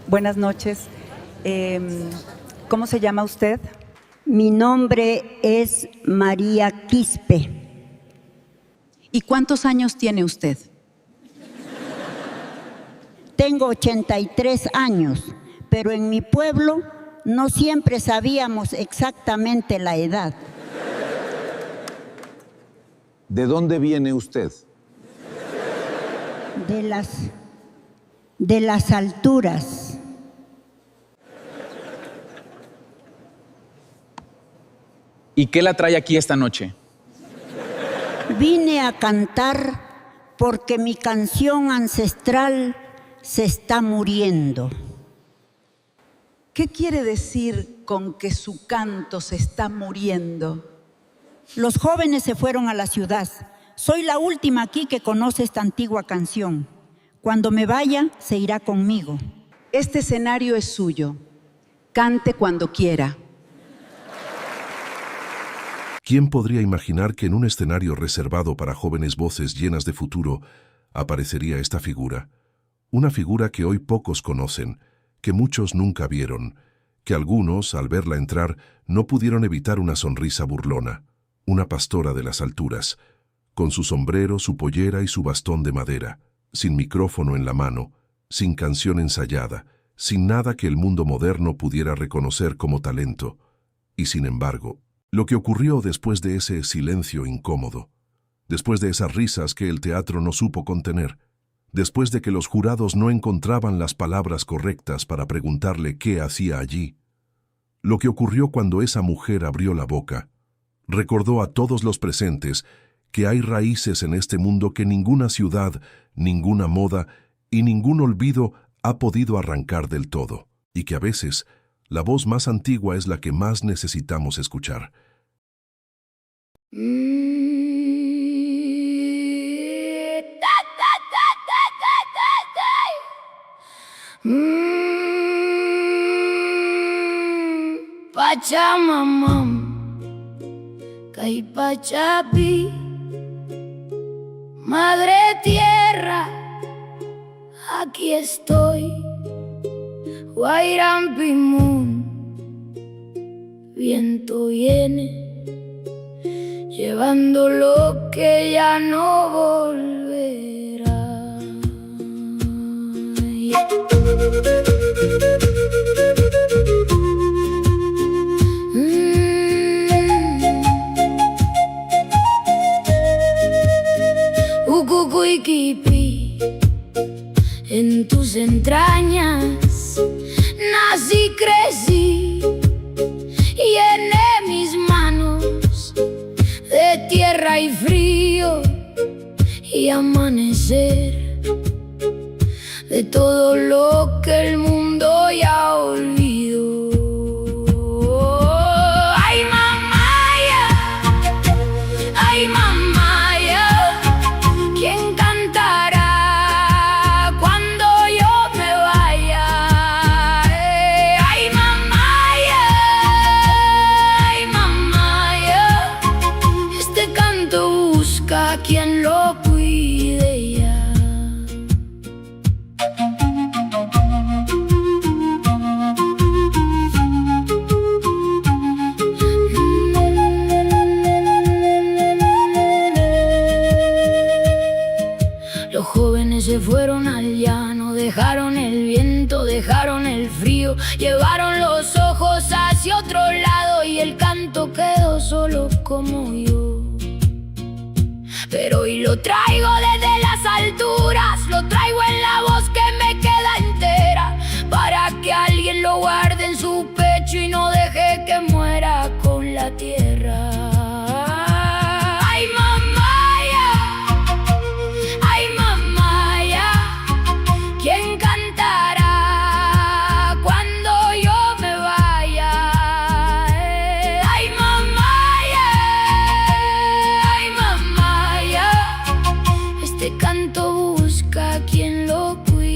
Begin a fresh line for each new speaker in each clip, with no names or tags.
Buenas noches. ¿Cómo se llama usted?
Mi nombre es María Quispe.
¿Y cuántos años tiene usted?
Tengo 83 años, pero en mi pueblo no siempre sabíamos exactamente la edad.
¿De dónde viene usted?
De las alturas.
¿Y qué la trae aquí esta noche?
Vine a cantar porque mi canción ancestral se está muriendo.
¿Qué quiere decir con que su canto se está muriendo?
Los jóvenes se fueron a la ciudad. Soy la última aquí que conoce esta antigua canción. Cuando me vaya, se irá conmigo.
Este escenario es suyo. Cante cuando quiera.
¿Quién podría imaginar que en un escenario reservado para jóvenes voces llenas de futuro aparecería esta figura? Una figura que hoy pocos conocen, que muchos nunca vieron, que algunos, al verla entrar, no pudieron evitar una sonrisa burlona. Una pastora de las alturas, con su sombrero, su pollera y su bastón de madera, sin micrófono en la mano, sin canción ensayada, sin nada que el mundo moderno pudiera reconocer como talento. Y sin embargo, lo que ocurrió después de ese silencio incómodo, después de esas risas que el teatro no supo contener, después de que los jurados no encontraban las palabras correctas para preguntarle qué hacía allí, lo que ocurrió cuando esa mujer abrió la boca, recordó a todos los presentes que hay raíces en este mundo que ninguna ciudad, ninguna moda y ningún olvido ha podido arrancar del todo, y que a veces la voz más antigua es la que más necesitamos escuchar.
Pachamamam, Kay Pachapi, Madre Tierra, aquí estoy. Guairampimun, viento viene, llevando lo que ya no volverá. Ucucuiquipi, en tus entrañas nací, crecí, llené mis manos de tierra y frío y amanecer de todo lo que el mundo ya olvidó. Ay, mamaya, ay, mamaya, ¿quién cantará cuando yo me vaya? Ay, mamaya, este canto busca a quien lo cuide ya. Los jóvenes se fueron al llano, dejaron el viento, dejaron el frío, llevaron los ojos hacia otro lado y el canto quedó solo como yo. Pero hoy lo traigo desde las alturas, lo traigo en la voz que me queda entera, para que alguien lo guarde en su pecho y no deje que muera con la tierra. Ay, mamaya, ay, mamaya, ¿quién cantará cuando yo me vaya? Ay, mamaya, este canto busca a quien lo cuide.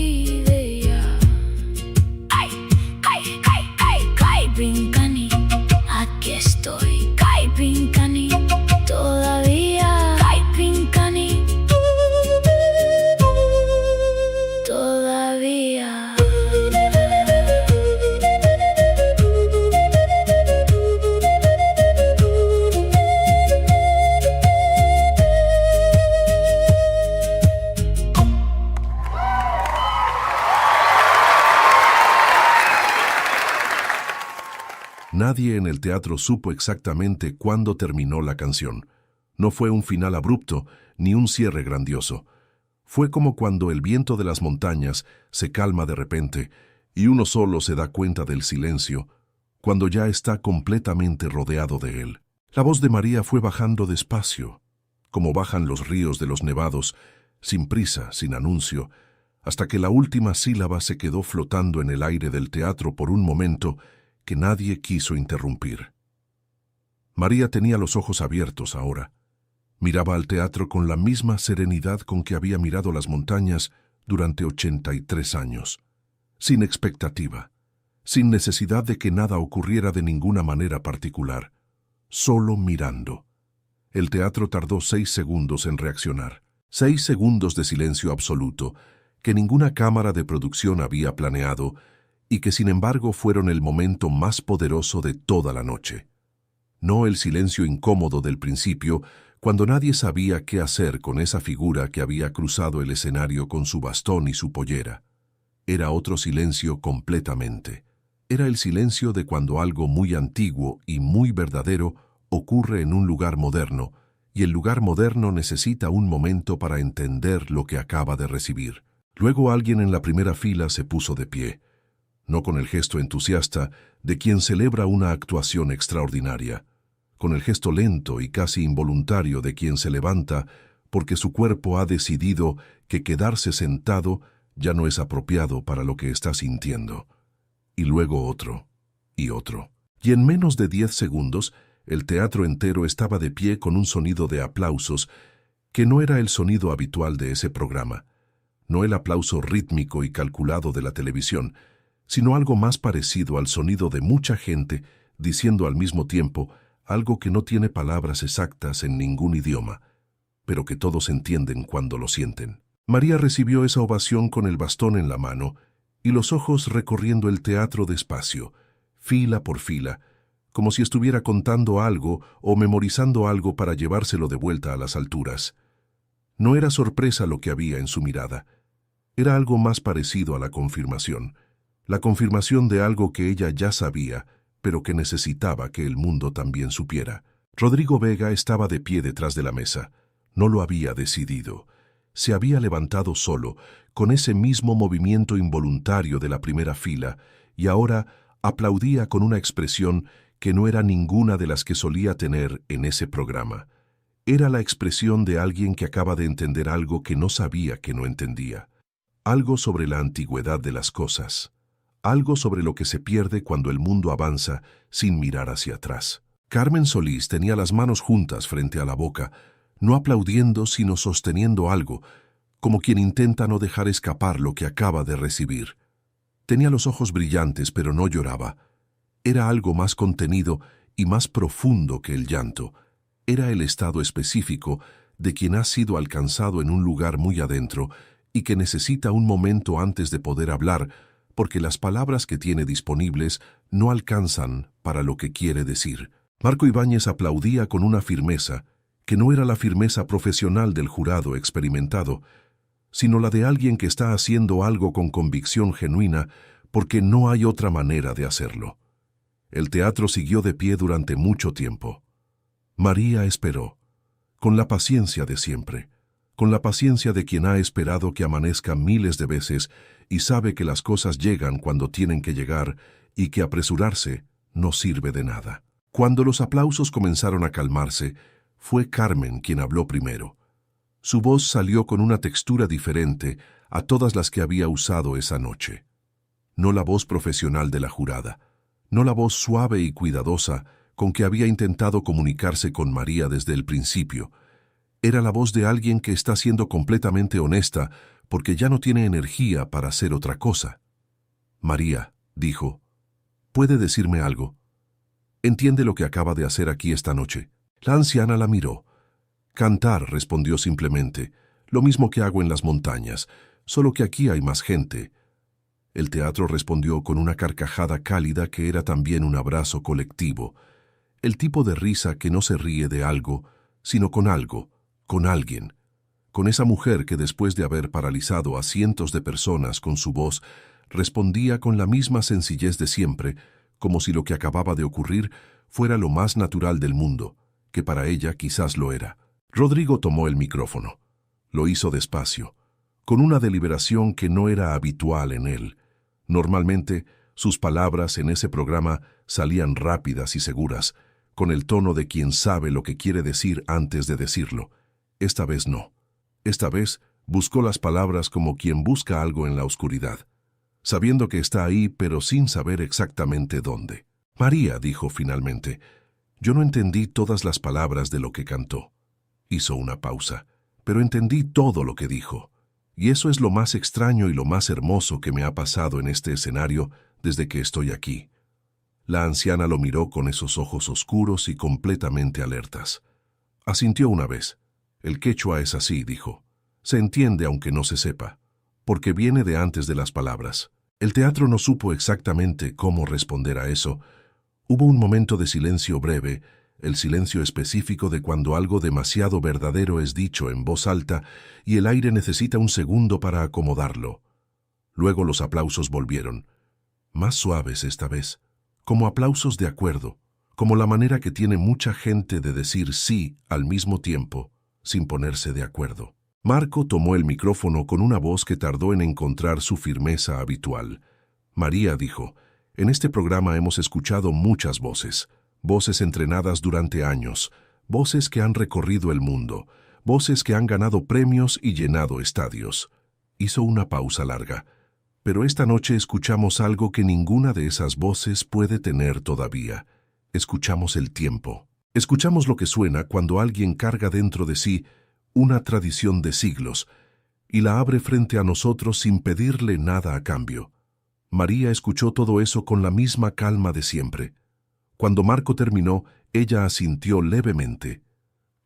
Nadie en el teatro supo exactamente cuándo terminó la canción. No fue un final abrupto ni un cierre grandioso. Fue como cuando el viento de las montañas se calma de repente y uno solo se da cuenta del silencio, cuando ya está completamente rodeado de él. La voz de María fue bajando despacio, como bajan los ríos de los nevados, sin prisa, sin anuncio, hasta que la última sílaba se quedó flotando en el aire del teatro por un momento que nadie quiso interrumpir. María tenía los ojos abiertos ahora. Miraba al teatro con la misma serenidad con que había mirado las montañas durante 83 años, sin expectativa, sin necesidad de que nada ocurriera de ninguna manera particular, solo mirando. El teatro tardó 6 segundos en reaccionar, 6 segundos de silencio absoluto, que ninguna cámara de producción había planeado y que sin embargo fueron el momento más poderoso de toda la noche. No el silencio incómodo del principio, cuando nadie sabía qué hacer con esa figura que había cruzado el escenario con su bastón y su pollera. Era otro silencio completamente. Era el silencio de cuando algo muy antiguo y muy verdadero ocurre en un lugar moderno, y el lugar moderno necesita un momento para entender lo que acaba de recibir. Luego alguien en la primera fila se puso de pie, no con el gesto entusiasta de quien celebra una actuación extraordinaria, con el gesto lento y casi involuntario de quien se levanta porque su cuerpo ha decidido que quedarse sentado ya no es apropiado para lo que está sintiendo. Y luego otro, y otro. Y en menos de 10 segundos, el teatro entero estaba de pie con un sonido de aplausos que no era el sonido habitual de ese programa, no el aplauso rítmico y calculado de la televisión, sino algo más parecido al sonido de mucha gente diciendo al mismo tiempo algo que no tiene palabras exactas en ningún idioma, pero que todos entienden cuando lo sienten. María recibió esa ovación con el bastón en la mano y los ojos recorriendo el teatro despacio, fila por fila, como si estuviera contando algo o memorizando algo para llevárselo de vuelta a las alturas. No era sorpresa lo que había en su mirada. Era algo más parecido a la confirmación de algo que ella ya sabía, pero que necesitaba que el mundo también supiera. Rodrigo Vega estaba de pie detrás de la mesa. No lo había decidido. Se había levantado solo, con ese mismo movimiento involuntario de la primera fila, y ahora aplaudía con una expresión que no era ninguna de las que solía tener en ese programa. Era la expresión de alguien que acaba de entender algo que no sabía que no entendía. Algo sobre la antigüedad de las cosas. Algo sobre lo que se pierde cuando el mundo avanza sin mirar hacia atrás. Carmen Solís tenía las manos juntas frente a la boca, no aplaudiendo sino sosteniendo algo, como quien intenta no dejar escapar lo que acaba de recibir. Tenía los ojos brillantes, pero no lloraba. Era algo más contenido y más profundo que el llanto. Era el estado específico de quien ha sido alcanzado en un lugar muy adentro y que necesita un momento antes de poder hablar, porque las palabras que tiene disponibles no alcanzan para lo que quiere decir. Marco Ibáñez aplaudía con una firmeza que no era la firmeza profesional del jurado experimentado, sino la de alguien que está haciendo algo con convicción genuina porque no hay otra manera de hacerlo. El teatro siguió de pie durante mucho tiempo. María esperó, con la paciencia de siempre, con la paciencia de quien ha esperado que amanezca miles de veces y sabe que las cosas llegan cuando tienen que llegar y que apresurarse no sirve de nada. Cuando los aplausos comenzaron a calmarse, fue Carmen quien habló primero. Su voz salió con una textura diferente a todas las que había usado esa noche. No la voz profesional de la jurada, no la voz suave y cuidadosa con que había intentado comunicarse con María desde el principio. Era la voz de alguien que está siendo completamente honesta porque ya no tiene energía para hacer otra cosa. María, dijo, ¿puede decirme algo? ¿Entiende lo que acaba de hacer aquí esta noche? La anciana la miró. Cantar, respondió simplemente, lo mismo que hago en las montañas, solo que aquí hay más gente. El teatro respondió con una carcajada cálida que era también un abrazo colectivo, el tipo de risa que no se ríe de algo, sino con algo, con alguien, con esa mujer que después de haber paralizado a cientos de personas con su voz, respondía con la misma sencillez de siempre, como si lo que acababa de ocurrir fuera lo más natural del mundo, que para ella quizás lo era. Rodrigo tomó el micrófono. Lo hizo despacio, con una deliberación que no era habitual en él. Normalmente, sus palabras en ese programa salían rápidas y seguras, con el tono de quien sabe lo que quiere decir antes de decirlo. Esta vez no. Esta vez buscó las palabras como quien busca algo en la oscuridad, sabiendo que está ahí pero sin saber exactamente dónde. María, dijo finalmente, yo no entendí todas las palabras de lo que cantó. Hizo una pausa, pero entendí todo lo que dijo. Y eso es lo más extraño y lo más hermoso que me ha pasado en este escenario desde que estoy aquí. La anciana lo miró con esos ojos oscuros y completamente alertas. Asintió una vez. El quechua es así, dijo. Se entiende aunque no se sepa, porque viene de antes de las palabras. El teatro no supo exactamente cómo responder a eso. Hubo un momento de silencio breve, el silencio específico de cuando algo demasiado verdadero es dicho en voz alta y el aire necesita un segundo para acomodarlo. Luego los aplausos volvieron, más suaves esta vez, como aplausos de acuerdo, como la manera que tiene mucha gente de decir sí al mismo tiempo, sin ponerse de acuerdo. Marco tomó el micrófono con una voz que tardó en encontrar su firmeza habitual. María dijo, en este programa hemos escuchado muchas voces, voces entrenadas durante años, voces que han recorrido el mundo, voces que han ganado premios y llenado estadios. Hizo una pausa larga. Pero esta noche escuchamos algo que ninguna de esas voces puede tener todavía. Escuchamos el tiempo. Escuchamos lo que suena cuando alguien carga dentro de sí una tradición de siglos y la abre frente a nosotros sin pedirle nada a cambio. María escuchó todo eso con la misma calma de siempre. Cuando Marco terminó, ella asintió levemente,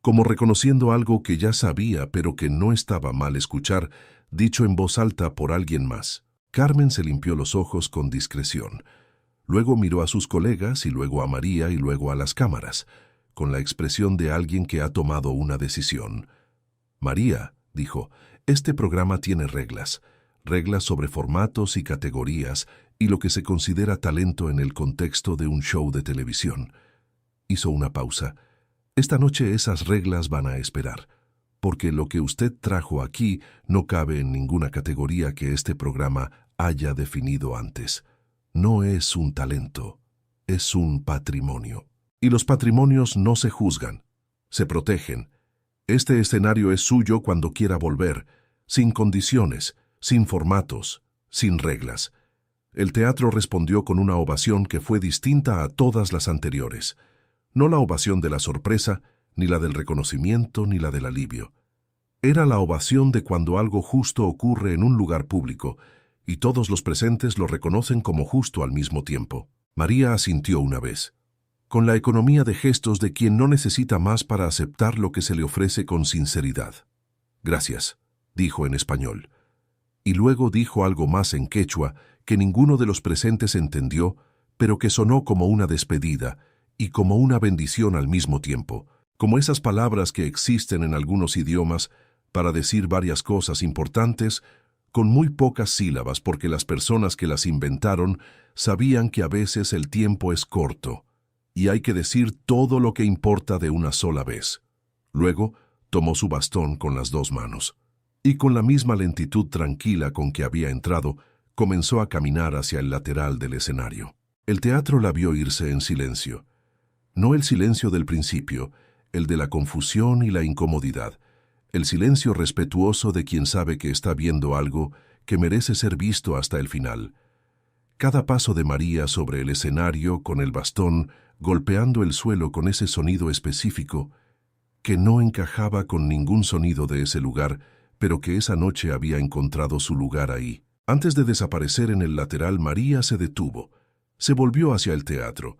como reconociendo algo que ya sabía pero que no estaba mal escuchar, dicho en voz alta por alguien más. Carmen se limpió los ojos con discreción. Luego miró a sus colegas y luego a María y luego a las cámaras, con la expresión de alguien que ha tomado una decisión. María, dijo, este programa tiene reglas, reglas sobre formatos y categorías y lo que se considera talento en el contexto de un show de televisión. Hizo una pausa. Esta noche esas reglas van a esperar, porque lo que usted trajo aquí no cabe en ninguna categoría que este programa haya definido antes. No es un talento, es un patrimonio. Y los patrimonios no se juzgan, se protegen. Este escenario es suyo cuando quiera volver, sin condiciones, sin formatos, sin reglas. El teatro respondió con una ovación que fue distinta a todas las anteriores. No la ovación de la sorpresa, ni la del reconocimiento, ni la del alivio. Era la ovación de cuando algo justo ocurre en un lugar público, y todos los presentes lo reconocen como justo al mismo tiempo. María asintió una vez, con la economía de gestos de quien no necesita más para aceptar lo que se le ofrece con sinceridad. Gracias, dijo en español. Y luego dijo algo más en quechua que ninguno de los presentes entendió, pero que sonó como una despedida y como una bendición al mismo tiempo, como esas palabras que existen en algunos idiomas para decir varias cosas importantes con muy pocas sílabas porque las personas que las inventaron sabían que a veces el tiempo es corto y hay que decir todo lo que importa de una sola vez. Luego tomó su bastón con las dos manos y con la misma lentitud tranquila con que había entrado, comenzó a caminar hacia el lateral del escenario. El teatro la vio irse en silencio. No el silencio del principio, el de la confusión y la incomodidad, el silencio respetuoso de quien sabe que está viendo algo que merece ser visto hasta el final. Cada paso de María sobre el escenario con el bastón, golpeando el suelo con ese sonido específico, que no encajaba con ningún sonido de ese lugar, pero que esa noche había encontrado su lugar ahí. Antes de desaparecer en el lateral, María se detuvo, se volvió hacia el teatro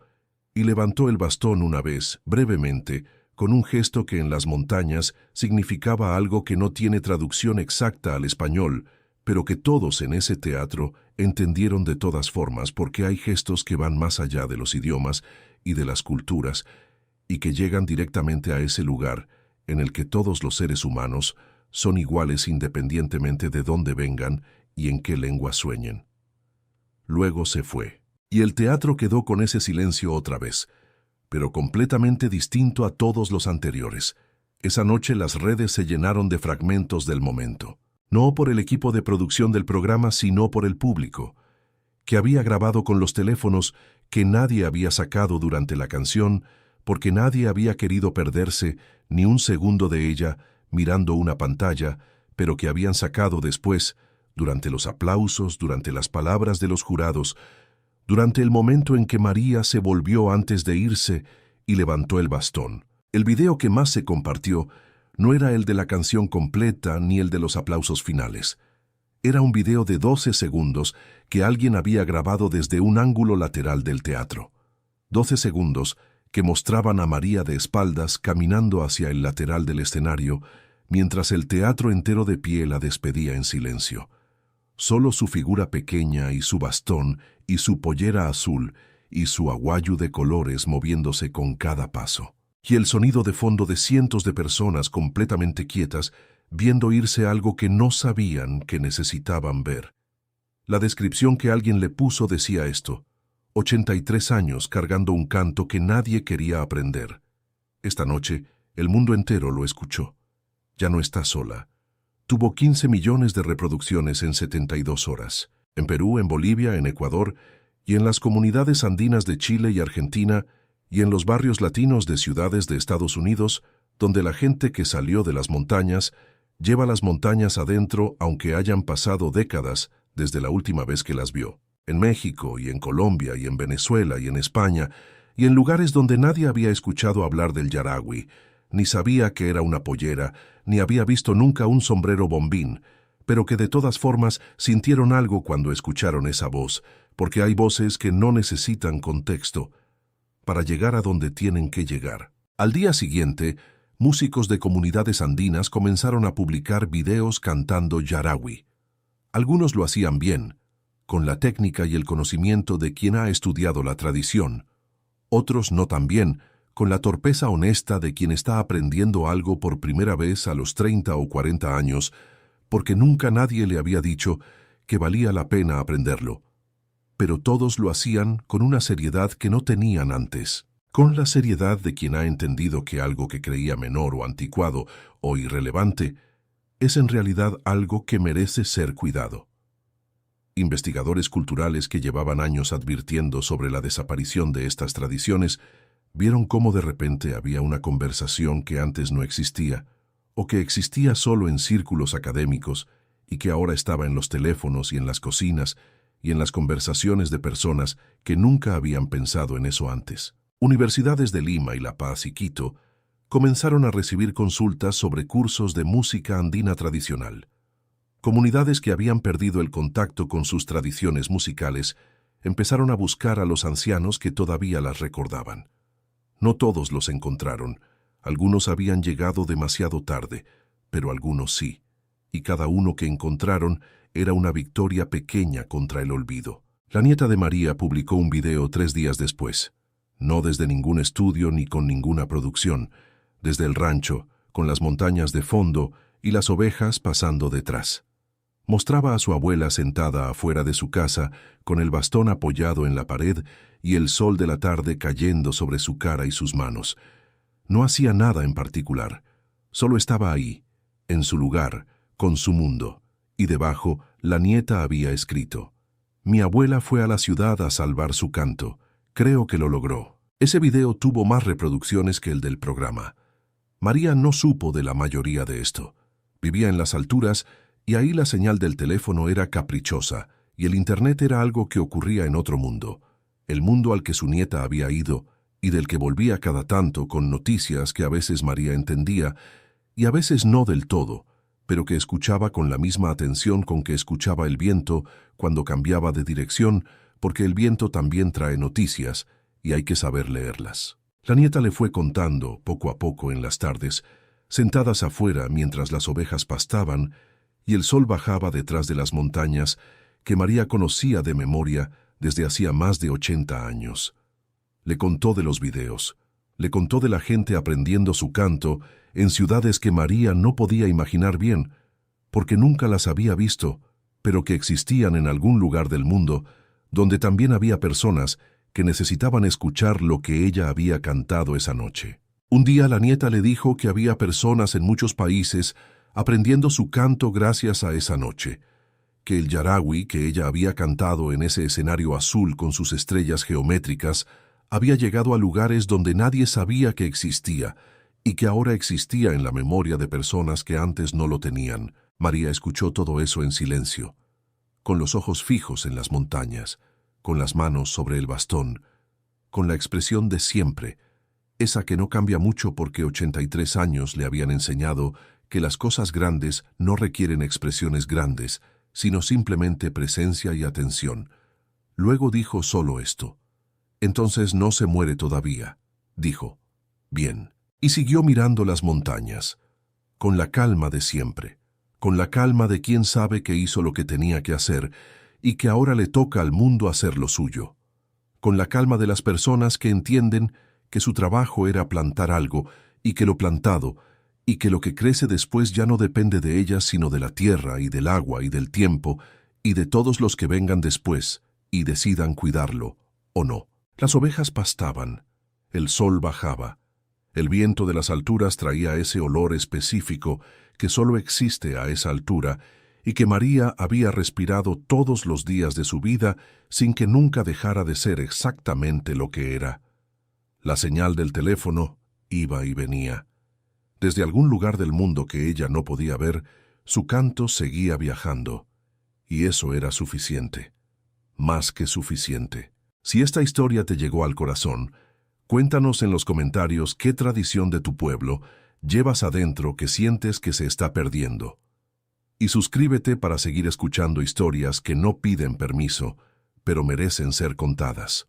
y levantó el bastón una vez, brevemente, con un gesto que en las montañas significaba algo que no tiene traducción exacta al español, pero que todos en ese teatro entendieron de todas formas porque hay gestos que van más allá de los idiomas y de las culturas y que llegan directamente a ese lugar en el que todos los seres humanos son iguales independientemente de dónde vengan y en qué lengua sueñen. Luego se fue. Y el teatro quedó con ese silencio otra vez, pero completamente distinto a todos los anteriores. Esa noche las redes se llenaron de fragmentos del momento. No por el equipo de producción del programa, sino por el público, que había grabado con los teléfonos que nadie había sacado durante la canción, porque nadie había querido perderse ni un segundo de ella mirando una pantalla, pero que habían sacado después, durante los aplausos, durante las palabras de los jurados, durante el momento en que María se volvió antes de irse y levantó el bastón. El video que más se compartió no era el de la canción completa ni el de los aplausos finales. Era un video de 12 segundos que alguien había grabado desde un ángulo lateral del teatro. 12 segundos que mostraban a María de espaldas caminando hacia el lateral del escenario, mientras el teatro entero de pie la despedía en silencio. Solo su figura pequeña y su bastón y su pollera azul y su aguayu de colores moviéndose con cada paso. Y el sonido de fondo de cientos de personas completamente quietas, viendo irse algo que no sabían que necesitaban ver. La descripción que alguien le puso decía esto: 83 años cargando un canto que nadie quería aprender. Esta noche, el mundo entero lo escuchó. Ya no está sola. Tuvo 15 millones de reproducciones en 72 horas. En Perú, en Bolivia, en Ecuador, y en las comunidades andinas de Chile y Argentina, y en los barrios latinos de ciudades de Estados Unidos, donde la gente que salió de las montañas lleva las montañas adentro aunque hayan pasado décadas desde la última vez que las vio. En México, y en Colombia, y en Venezuela, y en España, y en lugares donde nadie había escuchado hablar del yaragüi, ni sabía que era una pollera, ni había visto nunca un sombrero bombín, pero que de todas formas sintieron algo cuando escucharon esa voz, porque hay voces que no necesitan contexto para llegar a donde tienen que llegar. Al día siguiente, músicos de comunidades andinas comenzaron a publicar videos cantando yaragüi. Algunos lo hacían bien, con la técnica y el conocimiento de quien ha estudiado la tradición. Otros no tan bien, con la torpeza honesta de quien está aprendiendo algo por primera vez a los 30 o 40 años, porque nunca nadie le había dicho que valía la pena aprenderlo. Pero todos lo hacían con una seriedad que no tenían antes, con la seriedad de quien ha entendido que algo que creía menor o anticuado o irrelevante es en realidad algo que merece ser cuidado. Investigadores culturales que llevaban años advirtiendo sobre la desaparición de estas tradiciones vieron cómo de repente había una conversación que antes no existía, o que existía solo en círculos académicos y que ahora estaba en los teléfonos y en las cocinas y en las conversaciones de personas que nunca habían pensado en eso antes. Universidades de Lima y La Paz y Quito comenzaron a recibir consultas sobre cursos de música andina tradicional. Comunidades que habían perdido el contacto con sus tradiciones musicales empezaron a buscar a los ancianos que todavía las recordaban. No todos los encontraron. Algunos habían llegado demasiado tarde, pero algunos sí, y cada uno que encontraron era una victoria pequeña contra el olvido. La nieta de María publicó un video 3 días después, no desde ningún estudio ni con ninguna producción, desde el rancho, con las montañas de fondo y las ovejas pasando detrás. Mostraba a su abuela sentada afuera de su casa, con el bastón apoyado en la pared y el sol de la tarde cayendo sobre su cara y sus manos. No hacía nada en particular, solo estaba ahí, en su lugar, con su mundo, y debajo la nieta había escrito: «Mi abuela fue a la ciudad a salvar su canto. Creo que lo logró». Ese video tuvo más reproducciones que el del programa. María no supo de la mayoría de esto. Vivía en las alturas y ahí la señal del teléfono era caprichosa y el internet era algo que ocurría en otro mundo, el mundo al que su nieta había ido y del que volvía cada tanto con noticias que a veces María entendía y a veces no del todo, pero que escuchaba con la misma atención con que escuchaba el viento cuando cambiaba de dirección, porque el viento también trae noticias y hay que saber leerlas. La nieta le fue contando, poco a poco en las tardes, sentadas afuera mientras las ovejas pastaban y el sol bajaba detrás de las montañas que María conocía de memoria desde hacía más de 80 años. Le contó de los videos, le contó de la gente aprendiendo su canto en ciudades que María no podía imaginar bien, porque nunca las había visto, pero que existían en algún lugar del mundo donde también había personas que necesitaban escuchar lo que ella había cantado esa noche. Un día la nieta le dijo que había personas en muchos países aprendiendo su canto gracias a esa noche, que el Yarawi que ella había cantado en ese escenario azul con sus estrellas geométricas había llegado a lugares donde nadie sabía que existía y que ahora existía en la memoria de personas que antes no lo tenían. María escuchó todo eso en silencio, con los ojos fijos en las montañas, con las manos sobre el bastón, con la expresión de siempre, esa que no cambia mucho porque 83 años le habían enseñado que las cosas grandes no requieren expresiones grandes, sino simplemente presencia y atención. Luego dijo solo esto. Entonces no se muere todavía, dijo. Bien. Y siguió mirando las montañas, con la calma de siempre, con la calma de quien sabe que hizo lo que tenía que hacer y que ahora le toca al mundo hacer lo suyo, con la calma de las personas que entienden que su trabajo era plantar algo y que lo plantado, y que lo que crece después ya no depende de ellas sino de la tierra y del agua y del tiempo y de todos los que vengan después y decidan cuidarlo o no. Las ovejas pastaban, el sol bajaba, el viento de las alturas traía ese olor específico que solo existe a esa altura y que María había respirado todos los días de su vida sin que nunca dejara de ser exactamente lo que era. La señal del teléfono iba y venía. Desde algún lugar del mundo que ella no podía ver, su canto seguía viajando. Y eso era suficiente. Más que suficiente. Si esta historia te llegó al corazón, cuéntanos en los comentarios qué tradición de tu pueblo llevas adentro que sientes que se está perdiendo. Y suscríbete para seguir escuchando historias que no piden permiso, pero merecen ser contadas.